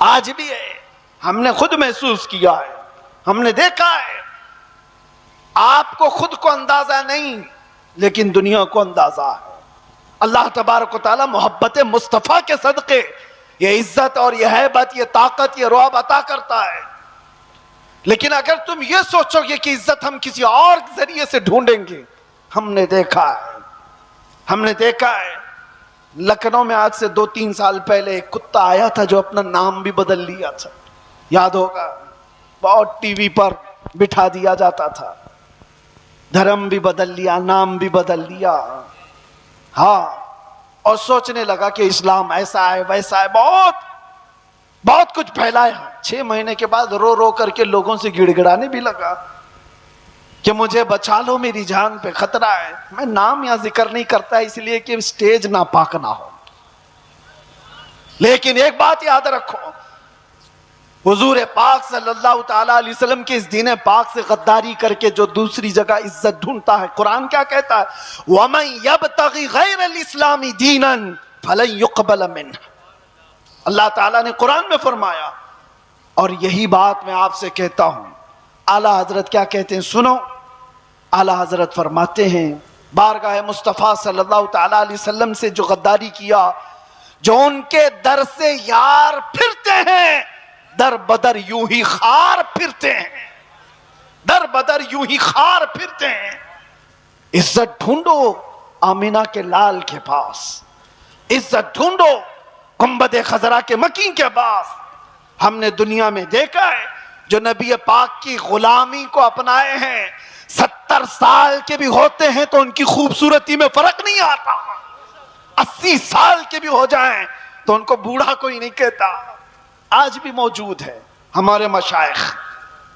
آج بھی ہے، ہم نے خود محسوس کیا ہے، ہم نے دیکھا ہے. آپ کو خود کو اندازہ نہیں لیکن دنیا کو اندازہ ہے. اللہ تبارک و تعالی محبت مصطفیٰ کے صدقے یہ عزت اور یہ ہیبت، یہ طاقت، یہ رعب عطا کرتا ہے. لیکن اگر تم یہ سوچو گے کہ عزت ہم کسی اور ذریعے سے ڈھونڈیں گے، ہم نے دیکھا ہے لکھنؤ میں آج سے 2-3 سال پہلے ایک کتا آیا تھا جو اپنا نام بھی بدل لیا تھا، یاد ہوگا. بہت ٹی وی پر بٹھا دیا جاتا تھا، دھرم بھی بدل لیا، نام بھی بدل لیا. ہاں، اور سوچنے لگا کہ اسلام ایسا ہے ویسا ہے، بہت کچھ پھیلایا. 6 مہینے کے بعد رو رو کر کے لوگوں سے گڑ گڑانے بھی لگا کہ مجھے بچا لو، میری جان پہ خطرہ ہے. میں نام یا ذکر نہیں کرتا اس لیے کہ سٹیج ناپاک نہ ہو. لیکن ایک بات یاد رکھو، حضور پاک صلی اللہ تعالی علیہ وسلم کے اس دین پاک سے غداری کر کے جو دوسری جگہ عزت ڈھونڈتا ہے، قرآن کیا کہتا ہے؟ وَمَن يَبْتَغِ غَيْرَ الْإِسْلَامِ دِينًا فَلَن يُقْبَلَ مِنْهُ. اللہ تعالیٰ نے قرآن میں فرمایا، اور یہی بات میں آپ سے کہتا ہوں. اعلیٰ حضرت کیا کہتے ہیں سنو. اعلیٰ حضرت فرماتے ہیں بارگاہ مصطفیٰ صلی اللہ تعالی علیہ وسلم سے جو غداری کیا، جو ان کے در سے یار پھرتے ہیں، در بدر یوں ہی خار پھرتے ہیں، در بدر یوں ہی خار پھرتے ہیں. عزت ڈھونڈو آمینہ کے لال کے پاس، عزت ڈھونڈو گنبد خضرا کے مکین کے پاس. ہم نے دنیا میں دیکھا ہے جو نبی پاک کی غلامی کو اپنائے ہیں، 70 سال کے بھی ہوتے ہیں تو ان کی خوبصورتی میں فرق نہیں آتا. 80 سال کے بھی ہو جائیں تو ان کو بوڑھا کوئی نہیں کہتا. آج بھی موجود ہے ہمارے مشائخ،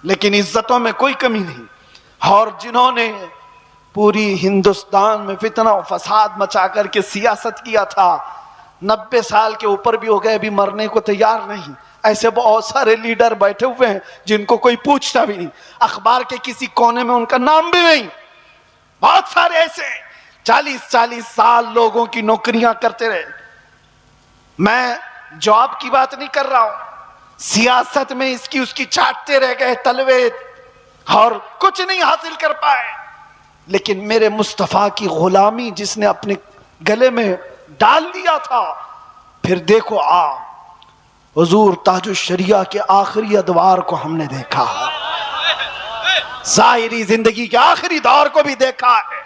لیکن عزتوں میں کوئی کمی نہیں. اور جنہوں نے پوری ہندوستان میں فتنہ و فساد مچا کر کے سیاست کیا تھا، 90 سال کے اوپر بھی ہو گئے، بھی مرنے کو تیار نہیں. ایسے بہت سارے لیڈر بیٹھے ہوئے ہیں جن کو کوئی پوچھتا بھی نہیں، اخبار کے کسی کونے میں ان کا نام بھی نہیں. بہت سارے ایسے 40 سال لوگوں کی نوکریاں کرتے رہے. میں جاب کی بات نہیں کر رہا ہوں، سیاست میں اس کی چاٹتے رہ گئے تلوے اور کچھ نہیں حاصل کر پائے. لیکن میرے مصطفیٰ کی غلامی جس نے اپنے گلے میں ڈال دیا تھا، پھر دیکھو حضور تاج الشریعہ کے آخری ادوار کو ہم نے دیکھا، ظاہری زندگی کے آخری دور کو بھی دیکھا ہے.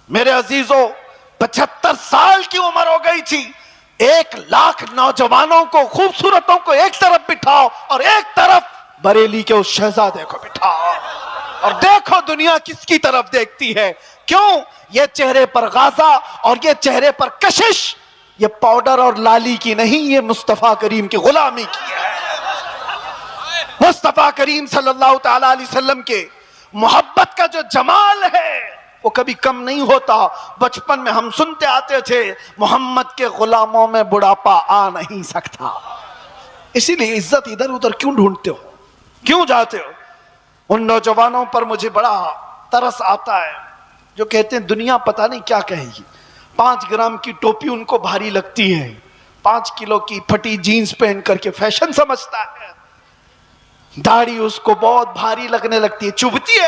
میرے عزیزوں، 75 سال کی عمر ہو گئی تھی. 1 لاکھ نوجوانوں کو، خوبصورتوں کو ایک طرف بٹھاؤ اور ایک طرف بریلی کے اس شہزادے کو بٹھاؤ، اور دیکھو دنیا کس کی طرف دیکھتی ہے. کیوں؟ یہ چہرے پر غازہ اور یہ چہرے پر کشش یہ پاؤڈر اور لالی کی نہیں، یہ مصطفیٰ کریم کی غلامی کی ہے. مصطفیٰ کریم صلی اللہ تعالی علیہ وسلم کے محبت کا جو جمال ہے وہ کبھی کم نہیں ہوتا. بچپن میں ہم سنتے آتے تھے محمد کے غلاموں میں بڑھاپا آ نہیں سکتا. اسی لیے عزت ادھر ادھر کیوں ڈھونڈتے ہو، کیوں جاتے ہو؟ ان نوجوانوں پر مجھے بڑا ترس آتا ہے جو کہتے ہیں دنیا پتہ نہیں کیا کہے گی. 5 گرام کی ٹوپی ان کو بھاری لگتی ہے، 5 کلو کی پھٹی جینز پہن کر کے فیشن سمجھتا ہے. داڑھی اس کو بہت بھاری لگنے لگتی ہے، چبھتی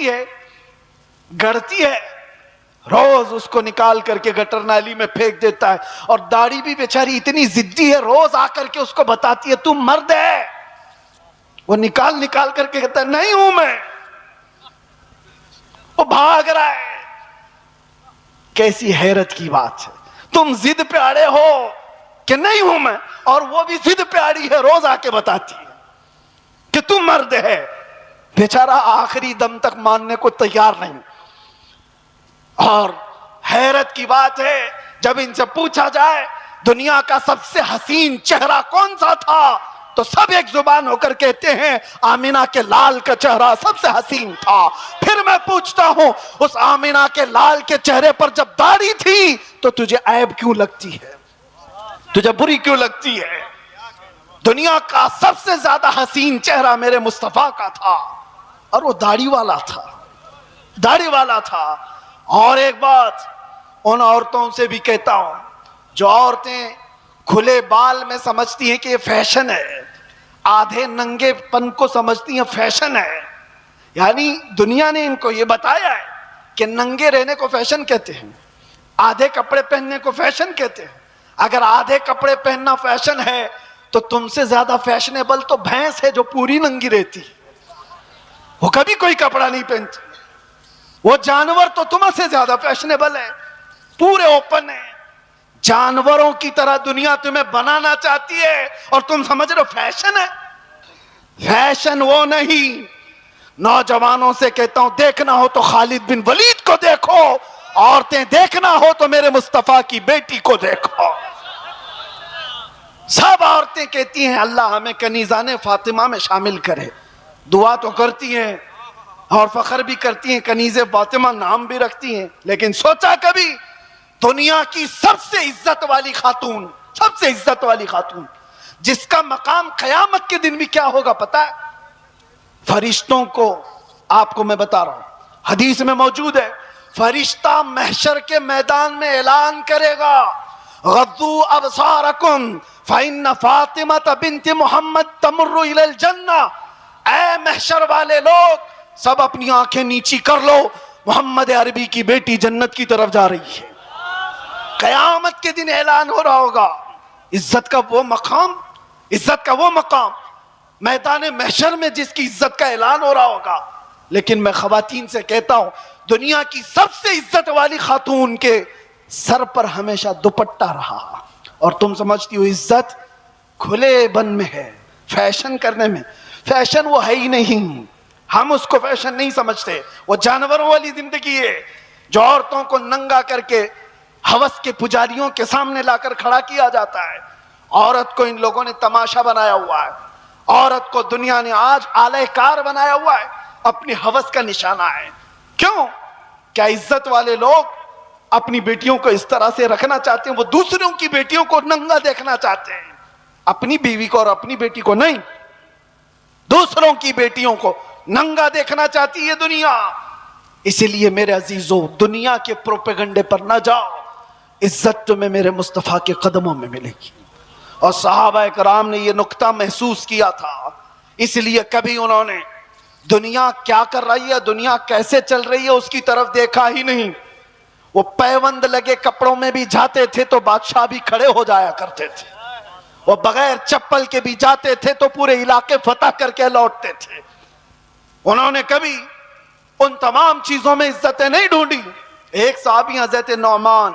ہے، گڑتی ہے. روز اس کو نکال کر کے گٹر نالی میں پھینک دیتا ہے. اور داڑھی بھی بیچاری اتنی ضدی ہے، روز آ کر کے اس کو بتاتی ہے تم مرد ہے. وہ نکال کر کے کہتا ہے نہیں ہوں میں. وہ بھاگ رہا ہے. کیسی حیرت کی بات ہے، تم ضد پہ اڑے ہو کہ نہیں ہوں میں، اور وہ بھی ضد پہ اڑی ہے، روز آ کے بتاتی ہے کہ تم مرد ہے. بیچارہ آخری دم تک ماننے کو تیار نہیں. اور حیرت کی بات ہے جب ان سے پوچھا جائے دنیا کا سب سے حسین چہرہ کون سا تھا تو سب ایک زبان ہو کر کہتے ہیں آمینہ کے لال کا چہرہ سب سے حسین تھا. پھر میں پوچھتا ہوں اس آمینہ کے لال کے چہرے پر جب داڑھی تھی تو تجھے عیب کیوں لگتی ہے، تجھے بری کیوں لگتی ہے؟ دنیا کا سب سے زیادہ حسین چہرہ میرے مصطفیٰ کا تھا، اور وہ داڑھی والا تھا. اور ایک بات ان عورتوں سے بھی کہتا ہوں جو عورتیں کھلے بال میں سمجھتی ہیں کہ یہ فیشن ہے، آدھے ننگے پن کو سمجھتی ہیں فیشن ہے. یعنی دنیا نے ان کو یہ بتایا ہے کہ ننگے رہنے کو فیشن کہتے ہیں، آدھے کپڑے پہننے کو فیشن کہتے ہیں. اگر آدھے کپڑے پہننا فیشن ہے تو تم سے زیادہ فیشنیبل تو بھینس ہے جو پوری ننگی رہتی، وہ کبھی کوئی کپڑا نہیں پہنتی. وہ جانور تو تم سے زیادہ فیشنیبل ہے، پورے اوپن ہے. جانوروں کی طرح دنیا تمہیں بنانا چاہتی ہے اور تم سمجھ رہے ہو فیشن ہے. فیشن وہ نہیں. نوجوانوں سے کہتا ہوں دیکھنا ہو تو خالد بن ولید کو دیکھو، عورتیں دیکھنا ہو تو میرے مصطفیٰ کی بیٹی کو دیکھو. سب عورتیں کہتی ہیں اللہ ہمیں کنیزان فاطمہ میں شامل کرے، دعا تو کرتی ہیں اور فخر بھی کرتی ہیں، کنیز فاطمہ نام بھی رکھتی ہیں. لیکن سوچا کبھی دنیا کی سب سے عزت والی خاتون، سب سے عزت والی خاتون جس کا مقام قیامت کے دن بھی کیا ہوگا پتا ہے؟ فرشتوں کو، آپ کو میں بتا رہا ہوں، حدیث میں موجود ہے، فرشتہ محشر کے میدان میں اعلان کرے گا غضوا ابصارکم فإن فاطمہ بنت محمد تمر الی الجنہ. اے محشر والے لوگ سب اپنی آنکھیں نیچی کر لو، محمد عربی کی بیٹی جنت کی طرف جا رہی ہے. قیامت کے دن اعلان ہو رہا ہوگا. عزت کا وہ مقام، عزت کا وہ مقام میدان محشر میں جس کی عزت کا اعلان ہو رہا ہوگا. لیکن میں خواتین سے کہتا ہوں دنیا کی سب سے عزت والی خاتون کے سر پر ہمیشہ دوپٹہ رہا، اور تم سمجھتی ہو عزت کھلے بن میں ہے، فیشن کرنے میں. فیشن وہ ہے ہی نہیں، ہم اس کو فیشن نہیں سمجھتے. وہ جانوروں والی زندگی ہے جو عورتوں کو ننگا کر کے ہوس کے پجاریوں کے سامنے لا کر کھڑا کیا جاتا ہے. عورت کو ان لوگوں نے تماشا بنایا ہوا ہے، عورت کو دنیا نے آج آلہ کار بنایا ہوا ہے، اپنی ہوس کا نشانہ ہے. کیوں؟ کیا عزت والے لوگ اپنی بیٹیوں کو اس طرح سے رکھنا چاہتے ہیں؟ وہ دوسروں کی بیٹیوں کو ننگا دیکھنا چاہتے ہیں، اپنی بیوی کو اور اپنی بیٹی کو نہیں. دوسروں کی بیٹیوں کو ننگا دیکھنا چاہتی ہے دنیا. اسی لیے میرے عزیزوں دنیا کے پروپیگنڈے پر نہ جاؤ، عزت تمہیں میرے مصطفیٰ کے قدموں میں ملے گی. اور صحابہ کرام نے یہ نقطہ محسوس کیا تھا، اس لیے کبھی انہوں نے دنیا کیا کر رہی ہے، دنیا کیسے چل رہی ہے اس کی طرف دیکھا ہی نہیں. وہ پیوند لگے کپڑوں میں بھی جاتے تھے تو بادشاہ بھی کھڑے ہو جایا کرتے تھے، وہ بغیر چپل کے بھی جاتے تھے تو پورے علاقے فتح کر کے لوٹتے تھے. انہوں نے کبھی ان تمام چیزوں میں عزتیں نہیں ڈھونڈی. ایک صحابی حضرت نعمان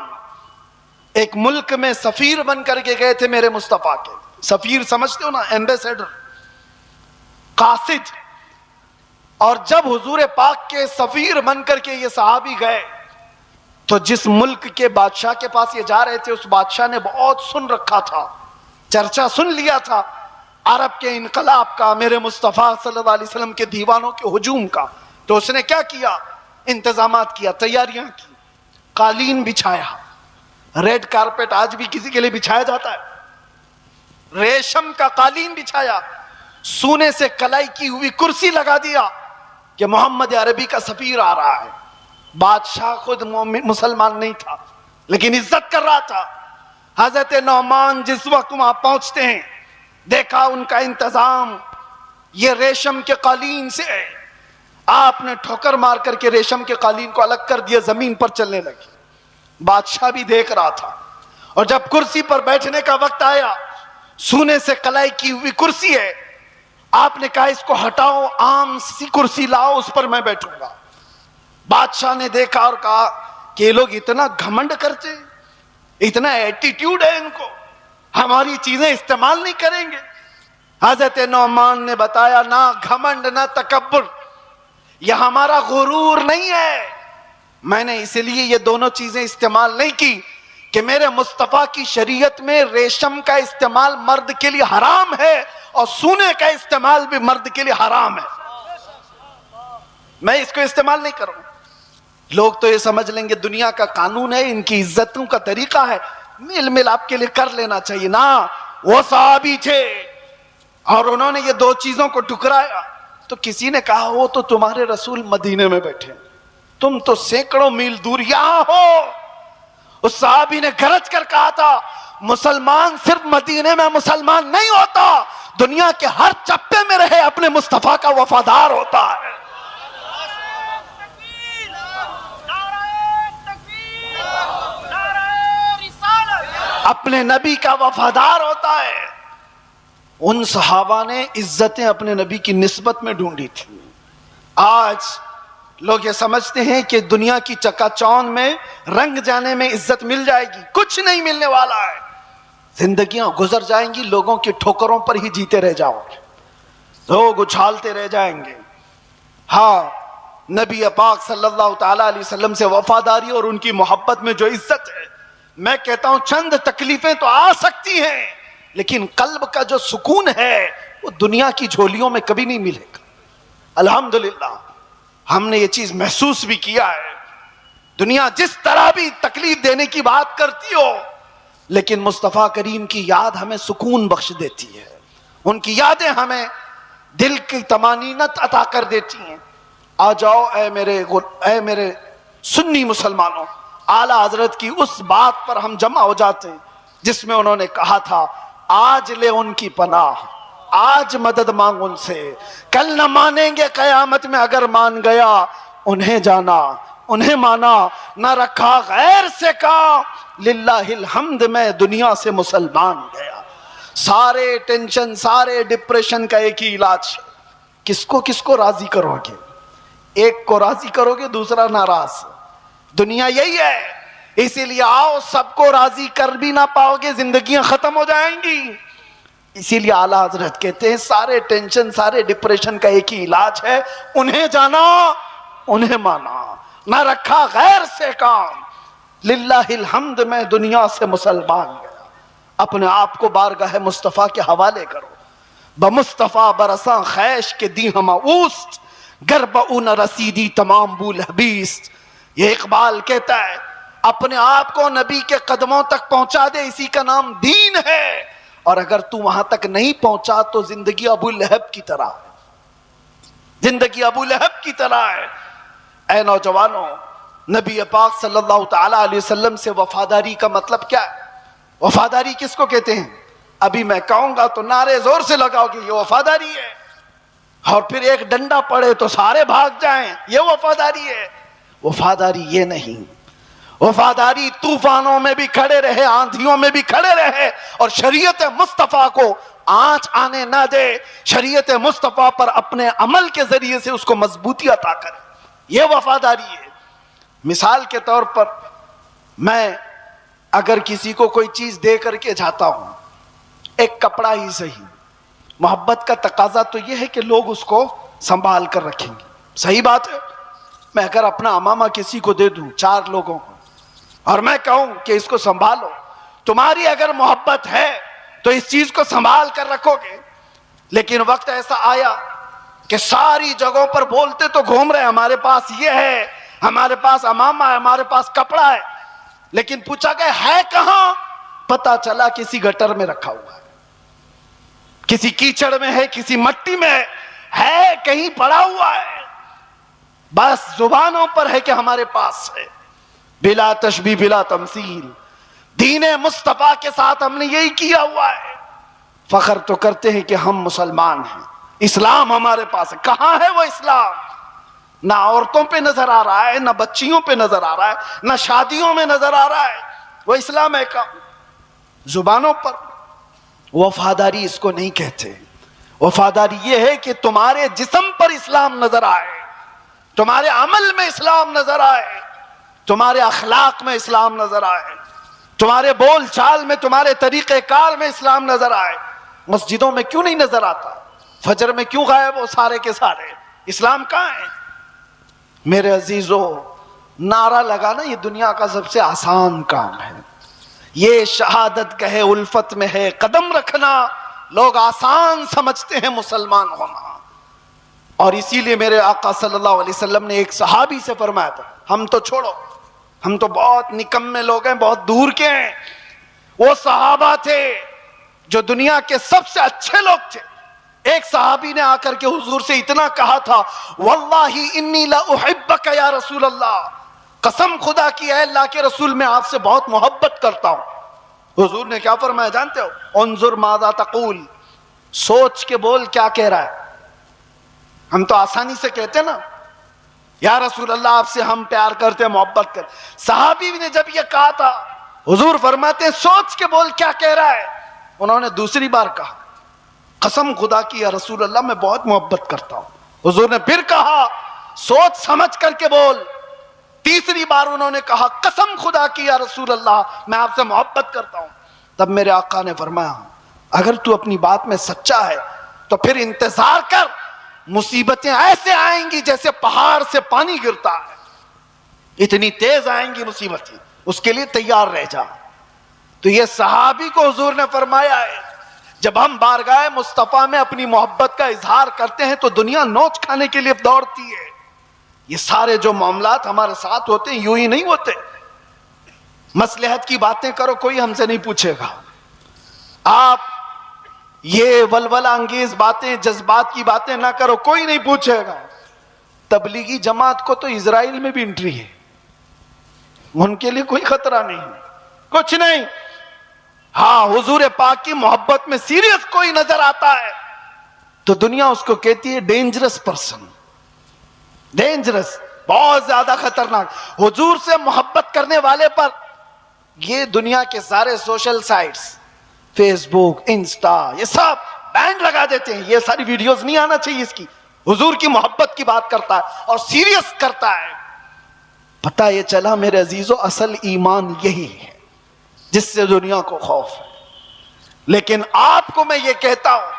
ایک ملک میں سفیر بن کر کے گئے تھے میرے مصطفیٰ کے. سفیر سمجھتے ہو نا، ایمبیسیڈر، قاصد. اور جب حضور پاک کے سفیر بن کر کے یہ صحابی گئے تو جس ملک کے بادشاہ کے پاس یہ جا رہے تھے اس بادشاہ نے بہت سن رکھا تھا، چرچا سن لیا تھا عرب کے انقلاب کا، میرے مصطفیٰ صلی اللہ علیہ وسلم کے دیوانوں کے ہجوم کا. تو اس نے کیا کیا؟ انتظامات کیا، تیاریاں کی، قالین بچھایا. ریڈ کارپیٹ آج بھی کسی کے لیے بچھایا جاتا ہے، ریشم کا قالین بچھایا، سونے سے کلائی کی ہوئی کرسی لگا دیا کہ محمد عربی کا سفیر آ رہا ہے. بادشاہ خود مسلمان نہیں تھا لیکن عزت کر رہا تھا. حضرت نعمان جس وقت وہاں پہنچتے ہیں دیکھا ان کا انتظام یہ ریشم کے قالین سے ہے. آپ نے ٹھوکر مار کر کے ریشم کے قالین کو الگ کر دیا، زمین پر چلنے لگے. بادشاہ بھی دیکھ رہا تھا، اور جب کرسی پر بیٹھنے کا وقت آیا، سونے سے کلائی کی ہوئی کرسی ہے، آپ نے کہا اس کو ہٹاؤ، عام سی کرسی لاؤ، اس پر میں بیٹھوں گا. بادشاہ نے دیکھا اور کہا کہ یہ لوگ اتنا گھمنڈ کرتے ہیں، اتنا ایٹیٹیوڈ ہے ان کو، ہماری چیزیں استعمال نہیں کریں گے. حضرت نعمان نے بتایا نہ گھمنڈ نہ تکبر، یہ ہمارا غرور نہیں ہے. میں نے اسی لیے یہ دونوں چیزیں استعمال نہیں کی کہ میرے مصطفیٰ کی شریعت میں ریشم کا استعمال مرد کے لیے حرام ہے اور سونے کا استعمال بھی مرد کے لیے حرام ہے. میں اس کو استعمال نہیں کروں. لوگ تو یہ سمجھ لیں گے دنیا کا قانون ہے، ان کی عزتوں کا طریقہ ہے، میل ملاپ کے لیے کر لینا چاہیے. نا، وہ صحابی تھے اور انہوں نے یہ دو چیزوں کو ٹکرایا. تو کسی نے کہا وہ تو تمہارے رسول مدینے میں بیٹھے، تم تو سینکڑوں میل دور یہاں ہو. اس صحابی نے گرج کر کہا تھا مسلمان صرف مدینے میں مسلمان نہیں ہوتا، دنیا کے ہر چپے میں رہے اپنے مصطفیٰ کا وفادار ہوتا ہے۔ اپنے نبی کا وفادار ہوتا ہے۔ ان صحابہ نے عزتیں اپنے نبی کی نسبت میں ڈھونڈی تھی۔ آج لوگ یہ سمجھتے ہیں کہ دنیا کی چکا چوند میں رنگ جانے میں عزت مل جائے گی، کچھ نہیں ملنے والا ہے۔ زندگیاں گزر جائیں گی، لوگوں کی ٹھوکروں پر ہی جیتے رہ جاؤ گے، لوگ اچھالتے رہ جائیں گے۔ ہاں، نبی پاک صلی اللہ تعالی علیہ وسلم سے وفاداری اور ان کی محبت میں جو عزت ہے، میں کہتا ہوں چند تکلیفیں تو آ سکتی ہیں، لیکن قلب کا جو سکون ہے وہ دنیا کی جھولیوں میں کبھی نہیں ملے گا۔ الحمدللہ ہم نے یہ چیز محسوس بھی کیا ہے۔ دنیا جس طرح بھی تکلیف دینے کی بات کرتی ہو، لیکن مصطفیٰ کریم کی یاد ہمیں سکون بخش دیتی ہے، ان کی یادیں ہمیں دل کی طمانینت عطا کر دیتی ہیں۔ آ جاؤ اے میرے سنی مسلمانوں، اعلیٰ حضرت کی اس بات پر ہم جمع ہو جاتے ہیں جس میں انہوں نے کہا تھا، آج لے ان کی پناہ، آج مدد مانگ ان سے، کل نہ مانیں گے قیامت میں اگر مان گیا، انہیں جانا انہیں مانا، نہ رکھا غیر سے کام، للہ الحمد میں دنیا سے مسلمان گیا۔ سارے ٹینشن، سارے ڈپریشن کا ایک ہی علاج، کس کو راضی کرو گے؟ ایک کو راضی کرو گے، دوسرا ناراض۔ دنیا یہی ہے، اسی لیے آؤ، سب کو راضی کر بھی نہ پاؤ گے، زندگیاں ختم ہو جائیں گی۔ اسی لیے اعلیٰ حضرت کہتے ہیں سارے ٹینشن، سارے ڈپریشن کا ایک ہی علاج ہے، انہیں جانا انہیں مانا، نہ رکھا غیر سے کام، للہ الحمد میں دنیا سے مسلمان گیا۔ اپنے آپ کو بارگاہ مصطفیٰ کے حوالے کرو۔ بمصطفیٰ برساں خیش کے دی ہما اوست، گرب اون رسیدی تمام بول حبیست۔ یہ اقبال کہتا ہے اپنے آپ کو نبی کے قدموں تک پہنچا دے، اسی کا نام دین ہے، اور اگر تو وہاں تک نہیں پہنچا تو زندگی ابو لہب کی طرح ہے، زندگی ابو لہب کی طرح ہے۔ اے نوجوانوں، نبی پاک صلی اللہ تعالی علیہ وسلم سے وفاداری کا مطلب کیا ہے؟ وفاداری کس کو کہتے ہیں؟ ابھی میں کہوں گا تو نعرے زور سے لگاؤ گے، یہ وفاداری ہے، اور پھر ایک ڈنڈا پڑے تو سارے بھاگ جائیں، یہ وفاداری ہے۔ وفاداری یہ نہیں، وفاداری طوفانوں میں بھی کھڑے رہے، آندھیوں میں بھی کھڑے رہے، اور شریعت مصطفیٰ کو آنچ آنے نہ دے، شریعت مصطفیٰ پر اپنے عمل کے ذریعے سے اس کو مضبوطی عطا کرے، یہ وفاداری ہے۔ مثال کے طور پر میں اگر کسی کو کوئی چیز دے کر کے جاتا ہوں، ایک کپڑا ہی صحیح، محبت کا تقاضا تو یہ ہے کہ لوگ اس کو سنبھال کر رکھیں گے، صحیح بات ہے۔ میں اگر اپنا امامہ کسی کو دے دوں، 4 لوگوں کو، اور میں کہوں کہ اس کو سنبھالو، تمہاری اگر محبت ہے تو اس چیز کو سنبھال کر رکھو گے، لیکن وقت ایسا آیا کہ ساری جگہوں پر بولتے تو گھوم رہے، ہمارے پاس یہ ہے، ہمارے پاس امامہ ہے، ہمارے پاس کپڑا ہے، لیکن پوچھا گیا ہے کہاں؟ پتا چلا کسی گٹر میں رکھا ہوا ہے، کسی کیچڑ میں ہے، کسی مٹی میں ہے، کہیں پڑا ہوا ہے، بس زبانوں پر ہے کہ ہمارے پاس ہے۔ بلا تشبیہ بلا تمثیل، دین مصطفیٰ کے ساتھ ہم نے یہی کیا ہوا ہے، فخر تو کرتے ہیں کہ ہم مسلمان ہیں، اسلام ہمارے پاس ہے۔ کہاں ہے وہ اسلام؟ نہ عورتوں پہ نظر آ رہا ہے، نہ بچیوں پہ نظر آ رہا ہے، نہ شادیوں میں نظر آ رہا ہے، وہ اسلام ہے کہاں؟ زبانوں پر۔ وفاداری اس کو نہیں کہتے، وفاداری یہ ہے کہ تمہارے جسم پر اسلام نظر آئے، تمہارے عمل میں اسلام نظر آئے، تمہارے اخلاق میں اسلام نظر آئے، تمہارے بول چال میں، تمہارے طریقہ کار میں اسلام نظر آئے۔ مسجدوں میں کیوں نہیں نظر آتا؟ فجر میں کیوں غائب ہو سارے کے سارے؟ اسلام کہاں ہے؟ میرے عزیزو، نعرہ لگانا یہ دنیا کا سب سے آسان کام ہے، یہ شہادت کہے الفت میں ہے، قدم رکھنا لوگ آسان سمجھتے ہیں مسلمان ہونا۔ اور اسی لیے میرے آقا صلی اللہ علیہ وسلم نے ایک صحابی سے فرمایا تھا، ہم تو چھوڑو، ہم تو بہت نکمے لوگ ہیں، بہت دور کے ہیں، وہ صحابہ تھے جو دنیا کے سب سے اچھے لوگ تھے۔ ایک صحابی نے آ کر کے حضور سے اتنا کہا تھا، واللہ انی لا احبک یا رسول اللہ، قسم خدا کی ہے اللہ کے رسول میں آپ سے بہت محبت کرتا ہوں۔ حضور نے کیا فرمایا جانتے ہو؟ انظر ماذا تقول، سوچ کے بول کیا کہہ رہا ہے۔ ہم تو آسانی سے کہتے ہیں نا یا رسول اللہ آپ سے ہم پیار کرتے ہیں، محبت کرتے۔ صحابی نے جب یہ کہا تھا، حضور فرماتے ہیں سوچ کے بول کیا کہہ رہا ہے۔ انہوں نے دوسری بار کہا قسم خدا کی یا رسول اللہ میں بہت محبت کرتا ہوں۔ حضور نے پھر کہا سوچ سمجھ کر کے بول۔ تیسری بار انہوں نے کہا قسم خدا کی یا رسول اللہ میں آپ سے محبت کرتا ہوں۔ تب میرے آقا نے فرمایا اگر تو اپنی بات میں سچا ہے تو پھر انتظار کر، مصیبتیں ایسے آئیں گی جیسے پہاڑ سے پانی گرتا ہے، اتنی تیز آئیں گی مصیبتیں، اس کے لیے تیار رہ جا۔ تو یہ صحابی کو حضور نے فرمایا ہے جب ہم بارگاہ مصطفیٰ میں اپنی محبت کا اظہار کرتے ہیں تو دنیا نوچ کھانے کے لیے دوڑتی ہے۔ یہ سارے جو معاملات ہمارے ساتھ ہوتے ہیں یوں ہی نہیں ہوتے۔ مصلحت کی باتیں کرو کوئی ہم سے نہیں پوچھے گا، آپ یہ ولولہ انگیز باتیں جذبات کی باتیں نہ کرو کوئی نہیں پوچھے گا۔ تبلیغی جماعت کو تو اسرائیل میں بھی انٹری ہے، ان کے لیے کوئی خطرہ نہیں، کچھ نہیں۔ ہاں حضور پاک کی محبت میں سیریس کوئی نظر آتا ہے تو دنیا اس کو کہتی ہے ڈینجرس پرسن، ڈینجرس، بہت زیادہ خطرناک۔ حضور سے محبت کرنے والے پر یہ دنیا کے سارے سوشل سائٹس، فیس بک، انسٹا، یہ سب بینڈ لگا دیتے ہیں، یہ ساری ویڈیوز نہیں آنا چاہیے اس کی۔ حضور کی محبت کی بات کرتا ہے اور سیریس کرتا ہے۔ پتہ یہ چلا میرے عزیزو اصل ایمان یہی ہے جس سے دنیا کو خوف ہے۔ لیکن آپ کو میں یہ کہتا ہوں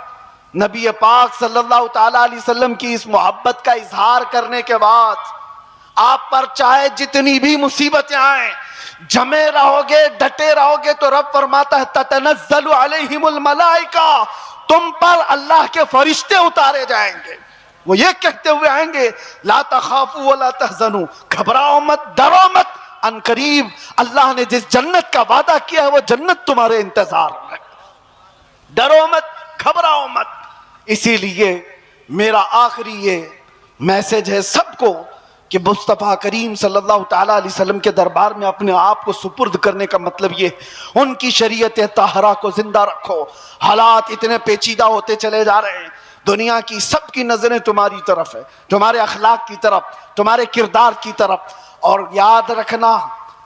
نبی پاک صلی اللہ تعالی علیہ وسلم کی اس محبت کا اظہار کرنے کے بعد آپ پر چاہے جتنی بھی مصیبتیں آئیں، جمے رہو گے، ڈٹے رہو گے تو رب فرماتا ہے تتنزل علیہم الملائکہ، تم پر اللہ کے فرشتے اتارے جائیں گے، وہ یہ کہتے ہوئے آئیں گے لا تخافوا ولا تحزنوا، گھبراؤ مت، ڈرو مت، ان قریب اللہ نے جس جنت کا وعدہ کیا ہے وہ جنت تمہارے انتظار میں، ڈرو مت، گھبراؤ مت۔ اسی لیے میرا آخری یہ میسج ہے سب کو کہ مصطفیٰ کریم صلی اللہ تعالیٰ علیہ وسلم کے دربار میں اپنے آپ کو سپرد کرنے کا مطلب یہ ان کی شریعت طاہرہ کو زندہ رکھو۔ حالات اتنے پیچیدہ ہوتے چلے جا رہے ہیں، دنیا کی سب کی نظریں تمہاری طرف ہے، تمہارے اخلاق کی طرف، تمہارے کردار کی طرف۔ اور یاد رکھنا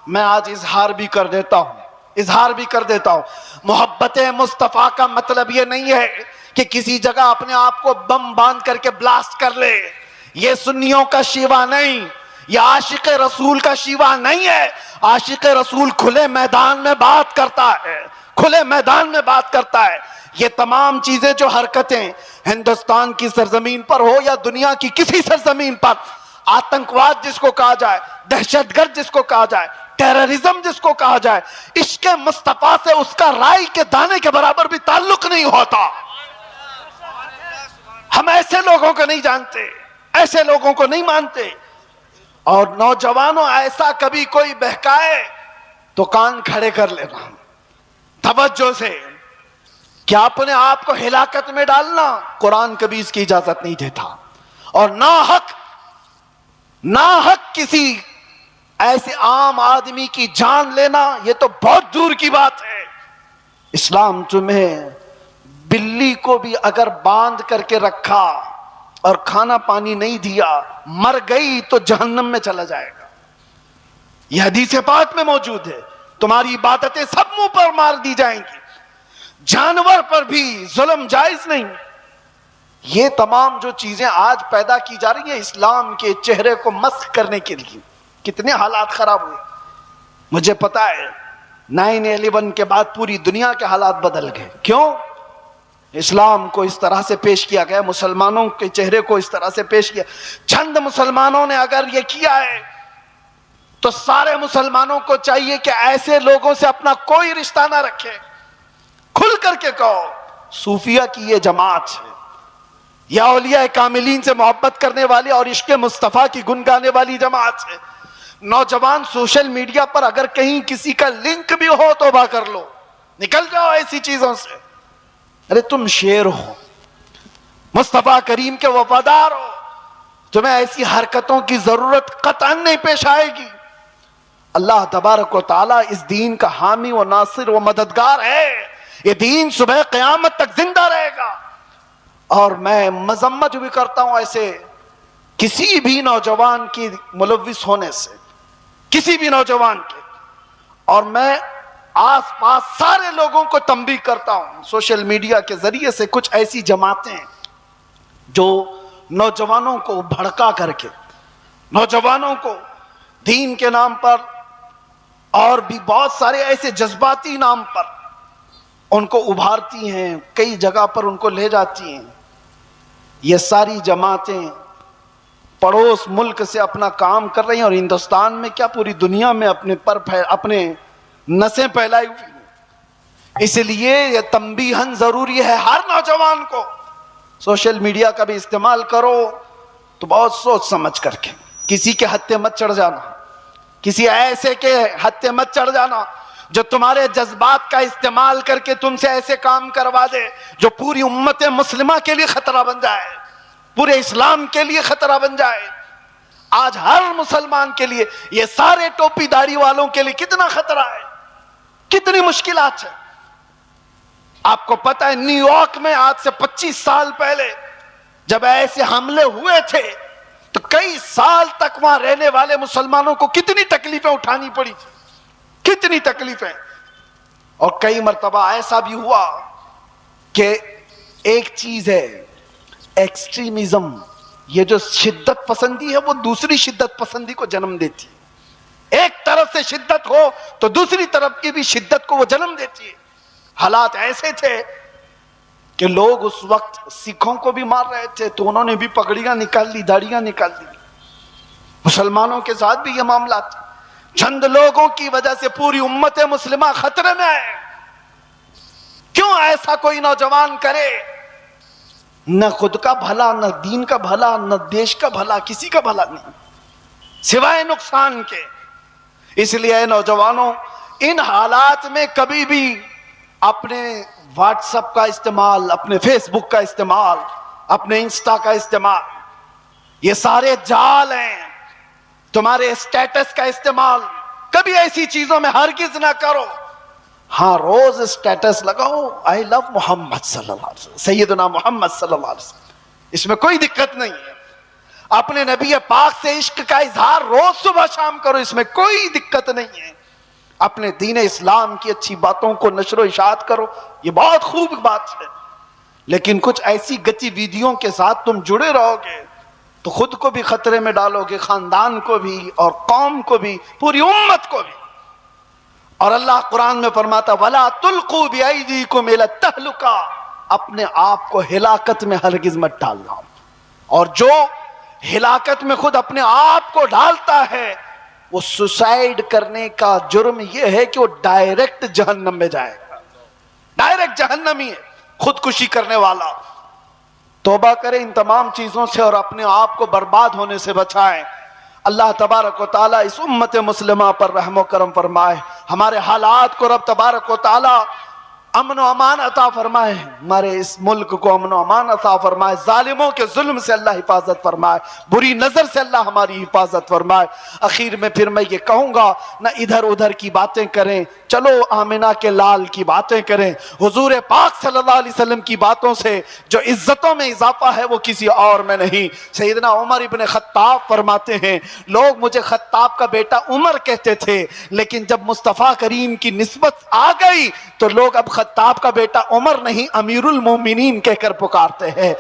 میں آج اظہار بھی کر دیتا ہوں محبت مصطفیٰ کا مطلب یہ نہیں ہے کہ کسی جگہ اپنے آپ کو بم باندھ کر کے بلاسٹ کر لے، یہ سنیوں کا شیوا نہیں، یہ عاشق رسول کا شیوا نہیں ہے۔ عاشق رسول کھلے میدان میں بات کرتا ہے، کھلے میدان میں بات کرتا ہے۔ یہ تمام چیزیں جو حرکتیں ہندوستان کی سرزمین پر ہو یا دنیا کی کسی سرزمین پر، آتنکواد جس کو کہا جائے، دہشت گرد جس کو کہا جائے، ٹیررزم جس کو کہا جائے، عشق مصطفیٰ سے اس کا رائی کے دانے کے برابر بھی تعلق نہیں ہوتا۔ ہم ایسے لوگوں کو نہیں جانتے، ایسے لوگوں کو نہیں مانتے۔ اور نوجوانوں ایسا کبھی کوئی بہکائے تو کان کھڑے کر لینا توجہ سے، کیا اپنے آپ کو ہلاکت میں ڈالنا قرآن کبھی اس کی اجازت نہیں دیتا۔ اور ناحق کسی ایسے عام آدمی کی جان لینا یہ تو بہت دور کی بات ہے۔ اسلام تمہیں بلی کو بھی اگر باندھ کر کے رکھا اور کھانا پانی نہیں دیا، مر گئی تو جہنم میں چلا جائے گا، یہ حدیث پاک میں موجود ہے۔ تمہاری عبادتیں سب منہ پر مار دی جائیں گی، جانور پر بھی ظلم جائز نہیں۔ یہ تمام جو چیزیں آج پیدا کی جا رہی ہیں اسلام کے چہرے کو مسخ کرنے کے لیے، کتنے حالات خراب ہوئے مجھے پتا ہے۔ 9/11 کے بعد پوری دنیا کے حالات بدل گئے، کیوں؟ اسلام کو اس طرح سے پیش کیا گیا، مسلمانوں کے چہرے کو اس طرح سے پیش کیا۔ چند مسلمانوں نے اگر یہ کیا ہے تو سارے مسلمانوں کو چاہیے کہ ایسے لوگوں سے اپنا کوئی رشتہ نہ رکھے، کھل کر کے کہو صوفیہ کی یہ جماعت ہے یا اولیاء کاملین سے محبت کرنے والی اور عشق مصطفیٰ کی گنگانے والی جماعت ہے۔ نوجوان سوشل میڈیا پر اگر کہیں کسی کا لنک بھی ہو توبہ کر لو، نکل جاؤ ایسی چیزوں سے۔ ارے تم شیر ہو، مصطفیٰ کریم کے وفادار ہو، تمہیں ایسی حرکتوں کی ضرورت قطعاً نہیں پیش آئے گی۔ اللہ تبارک و تعالیٰ اس دین کا حامی و ناصر و مددگار ہے. یہ دین صبح قیامت تک زندہ رہے گا. اور میں مذمت بھی کرتا ہوں ایسے کسی بھی نوجوان کی ملوث ہونے سے، کسی بھی نوجوان کے. اور میں آس پاس سارے لوگوں کو تنبیہ کرتا ہوں سوشل میڈیا کے ذریعے سے، کچھ ایسی جماعتیں جو نوجوانوں کو بھڑکا کر کے، نوجوانوں کو دین کے نام پر اور بھی بہت سارے ایسے جذباتی نام پر ان کو ابھارتی ہیں، کئی جگہ پر ان کو لے جاتی ہیں. یہ ساری جماعتیں پڑوس ملک سے اپنا کام کر رہی ہیں، اور ہندوستان میں کیا پوری دنیا میں اپنے نسیں پھیلائی ہوئی ہیں. اس لیے یہ تنبیہاً ضروری ہے ہر نوجوان کو، سوشل میڈیا کا بھی استعمال کرو تو بہت سوچ سمجھ کر کے، کسی کے ہتھے مت چڑھ جانا، کسی ایسے کے ہتھے مت چڑھ جانا جو تمہارے جذبات کا استعمال کر کے تم سے ایسے کام کروا دے جو پوری امت مسلمہ کے لیے خطرہ بن جائے، پورے اسلام کے لیے خطرہ بن جائے. آج ہر مسلمان کے لیے، یہ سارے ٹوپی داڑھی والوں کے لیے کتنا خطرہ ہے، کتنی مشکلات ہیں. آپ کو پتہ ہے نیو یارک میں آج سے 25 سال پہلے جب ایسے حملے ہوئے تھے تو کئی سال تک وہاں رہنے والے مسلمانوں کو کتنی تکلیفیں اٹھانی پڑی تھی، کتنی تکلیفیں. اور کئی مرتبہ ایسا بھی ہوا کہ ایک چیز ہے ایکسٹریمزم، یہ جو شدت پسندی ہے وہ دوسری شدت پسندی کو جنم دیتی ہے. ایک طرف سے شدت ہو تو دوسری طرف کی بھی شدت کو وہ جنم دیتی ہے. حالات ایسے تھے کہ لوگ اس وقت سکھوں کو بھی مار رہے تھے تو انہوں نے بھی پگڑیاں نکال لی، داڑیاں نکال لی. مسلمانوں کے ساتھ بھی یہ معاملہ تھا. چند لوگوں کی وجہ سے پوری امت مسلمہ خطرے میں ہے. کیوں ایسا کوئی نوجوان کرے؟ نہ خود کا بھلا، نہ دین کا بھلا، نہ دیش کا بھلا، کسی کا بھلا نہیں سوائے نقصان کے. اس لیے اے نوجوانوں، ان حالات میں کبھی بھی اپنے واٹس ایپ کا استعمال، اپنے فیس بک کا استعمال، اپنے انسٹا کا استعمال، یہ سارے جال ہیں. تمہارے اسٹیٹس کا استعمال کبھی ایسی چیزوں میں ہرگز نہ کرو. ہاں روز اسٹیٹس لگاؤ آئی لو محمد صلی اللہ علیہ وسلم، سیدنا محمد صلی اللہ علیہ وسلم، اس میں کوئی دقت نہیں ہے. اپنے نبی پاک سے عشق کا اظہار روز صبح شام کرو، اس میں کوئی دقت نہیں ہے. اپنے دین اسلام کی اچھی باتوں کو نشر و اشاعت کرو، یہ بہت خوب بات ہے. لیکن کچھ ایسی گتی ویدیوں کے ساتھ تم جڑے رہو گے تو خود کو بھی خطرے میں ڈالو گے، خاندان کو بھی اور قوم کو بھی، پوری امت کو بھی. اور اللہ قرآن میں فرماتا وَلَا تُلْقُوا بِأَيْدِيكُمْ إِلَى التَّهْلُكَةِ، اپنے آپ کو ہلاکت میں ہرگز مت ڈالنا. اور جو ہلاکت میں خود اپنے آپ کو ڈالتا ہے وہ سوسائیڈ کرنے کا جرم یہ ہے کہ وہ ڈائریکٹ جہنم میں جائے گا، ڈائریکٹ جہنمی ہے خودکشی کرنے والا. توبہ کریں ان تمام چیزوں سے اور اپنے آپ کو برباد ہونے سے بچائیں. اللہ تبارک و تعالیٰ اس امت مسلمہ پر رحم و کرم فرمائے. ہمارے حالات کو رب تبارک و تعالیٰ امن و امان عطا فرمائے، ہمارے اس ملک کو امن و امان عطا فرمائے، ظالموں کے ظلم سے اللہ حفاظت فرمائے، بری نظر سے اللہ ہماری حفاظت فرمائے. اخیر میں پھر میں یہ کہوں گا، نہ ادھر ادھر کی باتیں کریں، چلو آمنہ کے لال کی باتیں کریں. حضور پاک صلی اللہ علیہ وسلم کی باتوں سے جو عزتوں میں اضافہ ہے وہ کسی اور میں نہیں. سیدنا عمر ابن خطاب فرماتے ہیں لوگ مجھے خطاب کا بیٹا عمر کہتے تھے، لیکن جب مصطفیٰ کریم کی نسبت آ گئی تو لوگ اب خطاب کا بیٹا عمر نہیں امیر المومنین کہہ کر پکارتے ہیں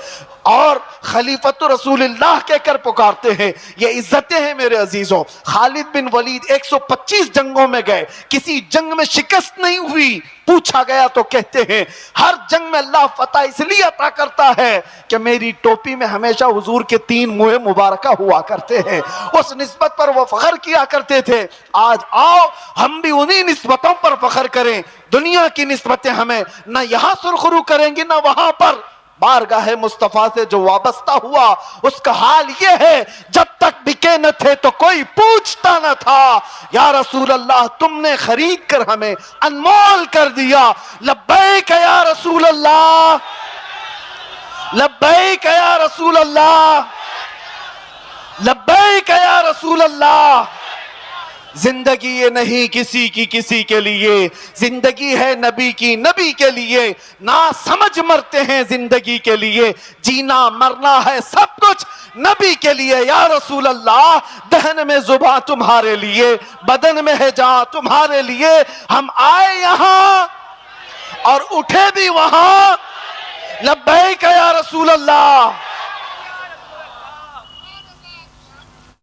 اور خلیفۃ رسول اللہ کہہ کر پکارتے ہیں. یہ عزتیں ہیں میرے عزیزوں. خالد بن ولید 125 جنگوں میں گئے، کسی جنگ میں شکست نہیں ہوئی. پوچھا گیا تو کہتے ہیں ہر جنگ میں اللہ فتح اس لیے عطا کرتا ہے کہ میری ٹوپی میں ہمیشہ حضور کے 3 منہ مبارکہ ہوا کرتے ہیں. اس نسبت پر وہ فخر کیا کرتے تھے. آج آؤ ہم بھی انہی نسبتوں پر فخر کریں. دنیا کی نسبتیں ہمیں نہ یہاں سرخرو کریں گی نہ وہاں پر. بارگاہ مصطفیٰ سے جو وابستہ ہوا اس کا حال یہ ہے جب تک بکے نہ تھے تو کوئی پوچھتا نہ تھا. یا رسول اللہ تم نے خرید کر ہمیں انمول کر دیا. لبیک یا رسول اللہ، لبیک یا رسول اللہ، لبیک یا رسول اللہ. زندگی یہ نہیں کسی کی کسی کے لیے، زندگی ہے نبی کی نبی کے لیے، نہ سمجھ مرتے ہیں زندگی کے لیے، جینا مرنا ہے سب کچھ نبی کے لیے۔ یا رسول اللہ، دہن میں زباں تمہارے لیے، بدن میں ہے جان تمہارے لیے، ہم آئے یہاں اور اٹھے بھی وہاں، لبیک یا رسول اللہ۔